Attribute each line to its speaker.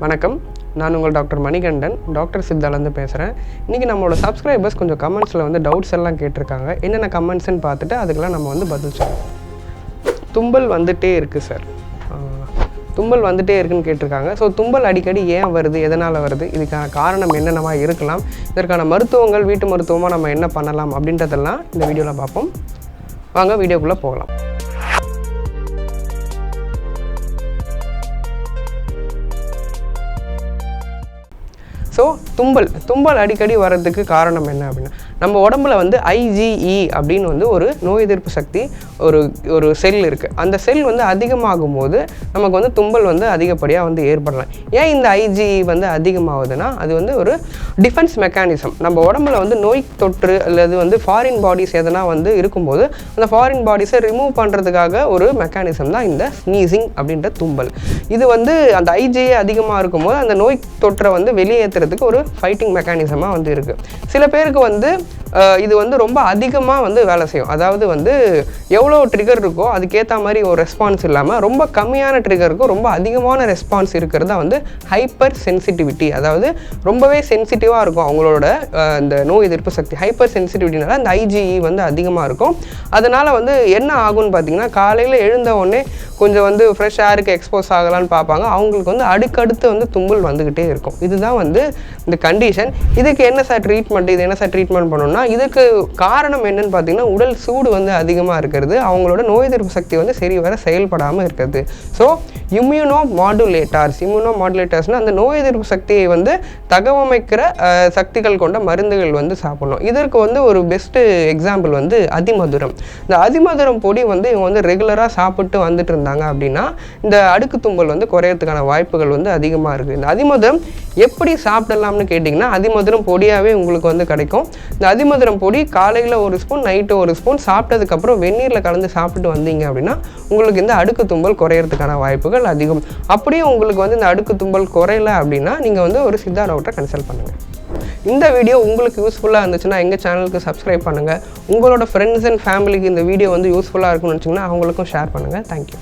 Speaker 1: வணக்கம், நான் உங்கள் டாக்டர் மணிகண்டன், டாக்டர் சித்தாலேருந்து பேசுகிறேன். இன்றைக்கி நம்மளோட சப்ஸ்கிரைபர்ஸ் கொஞ்சம் கமெண்ட்ஸில் வந்து டவுட்ஸ் எல்லாம் கேட்டிருக்காங்க. என்னென்ன கமெண்ட்ஸ்ன்னு பார்த்துட்டு அதுக்கெல்லாம் நம்ம வந்து பதில் சொல்லுவோம். தும்பல் வந்துகிட்டே இருக்குது சார், தும்பல் வந்துகிட்டே இருக்குன்னு கேட்டிருக்காங்க. ஸோ தும்பல் அடிக்கடி ஏன் வருது, எதனால் வருது, இதுக்கான காரணம் என்னென்னவா இருக்கலாம், இதற்கான மருத்துவங்கள், வீட்டு மருத்துவமாக நம்ம என்ன பண்ணலாம் அப்படின்றதெல்லாம் இந்த வீடியோவில் பார்ப்போம். வாங்க வீடியோக்குள்ளே போகலாம். ஸோ தும்பல் அடிக்கடி வர்றதுக்கு காரணம் என்ன அப்படின்னா, நம்ம உடம்புல வந்து IgE அப்படின்னு வந்து ஒரு நோய் எதிர்ப்பு சக்தி ஒரு செல் இருக்குது. அந்த செல் வந்து அதிகமாகும் போது நமக்கு வந்து தும்பல் வந்து அதிகப்படியாக வந்து ஏற்படலாம். ஏன் இந்த IgE வந்து அதிகமாகுதுன்னா, அது வந்து ஒரு டிஃபென்ஸ் மெக்கானிசம். நம்ம உடம்புல வந்து நோய் தொற்று அல்லது வந்து ஃபாரின் பாடிஸ் எதனா வந்து இருக்கும்போது அந்த ஃபாரின் பாடிஸை ரிமூவ் பண்ணுறதுக்காக ஒரு மெக்கானிசம் தான் இந்த ஸ்னீசிங் அப்படின்ற தும்பல். இது வந்து அந்த IgE அதிகமாக இருக்கும்போது அந்த நோய் தொற்றை வந்து வெளியேற்றுறதுக்கு ஒரு ஃபைட்டிங் மெக்கானிசமாக வந்து இருக்குது. சில பேருக்கு வந்து இது வந்து ரொம்ப அதிகமாக வந்து வேலை செய்யும். அதாவது வந்து எவ்வளோ ட்ரிகர் இருக்கோ அதுக்கேற்ற மாதிரி ஒரு ரெஸ்பான்ஸ் இல்லாமல் ரொம்ப கம்மியான ட்ரிகருக்கும் ரொம்ப அதிகமான ரெஸ்பான்ஸ் இருக்கிறது தான் வந்து ஹைப்பர் சென்சிட்டிவிட்டி. அதாவது ரொம்பவே சென்சிட்டிவாக இருக்கும் அவங்களோட இந்த நோய் எதிர்ப்பு சக்தி. ஹைப்பர் சென்சிட்டிவிட்டினால அந்த IgE வந்து அதிகமாக இருக்கும். அதனால் வந்து என்ன ஆகும்னு பார்த்தீங்கன்னா, காலையில் எழுந்த உடனே கொஞ்சம் வந்து ஃப்ரெஷ் ஏருக்கு எக்ஸ்போஸ் ஆகலான்னு பார்ப்பாங்க. அவங்களுக்கு வந்து அடுத்தடுத்து வந்து தும்பல் வந்துக்கிட்டே இருக்கும். இதுதான் வந்து இந்த கண்டிஷன். இதுக்கு என்ன சார் ட்ரீட்மெண்ட், இது என்ன சார் ட்ரீட்மெண்ட் பண்ணணும்னா, இதுக்கு காரணம் என்னன்னு பார்த்தீங்கன்னா, உடல் சூடு வந்து அதிகமாக இருக்கிறது, அவங்களோட நோய் எதிர்ப்பு சக்தி வந்து சரிவர செயல்படாமல் இருக்கிறது. ஸோ இம்யூனோ மாடுலேட்டர்ஸ்னால் அந்த நோய் எதிர்ப்பு சக்தியை வந்து தகவமைக்கிற சக்திகள் கொண்ட மருந்துகள் வந்து சாப்பிடணும். இதற்கு வந்து ஒரு பெஸ்ட்டு எக்ஸாம்பிள் வந்து அதிமதுரம். இந்த அதிமதுரம் பொடி வந்து இவங்க வந்து ரெகுலராக சாப்பிட்டு வந்துட்டு இருந்தாங்க அப்படின்னா இந்த அடுக்கு தும்பல் வந்து குறையறதுக்கான வாய்ப்புகள் வந்து அதிகமாக இருக்குது. இந்த அதிமதுரம் எப்படி சாப்பிடலாம்னு கேட்டிங்கன்னா, அதிமதுரம் பொடியாகவே உங்களுக்கு வந்து கிடைக்கும். இந்த அதிமதுரம் பொடி காலையில் ஒரு ஸ்பூன், நைட்டு ஒரு ஸ்பூன், சாப்பிட்டதுக்கப்புறம் வெந்நீரில் கலந்து சாப்பிட்டு வந்தீங்க அப்படின்னா உங்களுக்கு இந்த அடுக்கு தும்பல் குறையறதுக்கான வாய்ப்புகள் அதிகம். அப்படியே உங்களுக்கு வந்து இந்த அடுக்கு தும்பல் குறையல அப்படின்னா நீங்கள் வந்து ஒரு சித்தா டாக்டரை கன்சல்ட் பண்ணுங்கள். இந்த வீடியோ உங்களுக்கு யூஸ்ஃபுல்லாக இருந்துச்சுன்னா எங்கள் சேனலுக்கு சப்ஸ்கிரைப் பண்ணுங்கள். உங்களோட ஃப்ரெண்ட்ஸ் அண்ட் ஃபேமிலிக்கு இந்த வீடியோ வந்து யூஸ்ஃபுல்லாக இருக்குன்னு நினச்சிங்கன்னா அவங்களுக்கும் ஷேர் பண்ணுங்கள். தேங்க்யூ.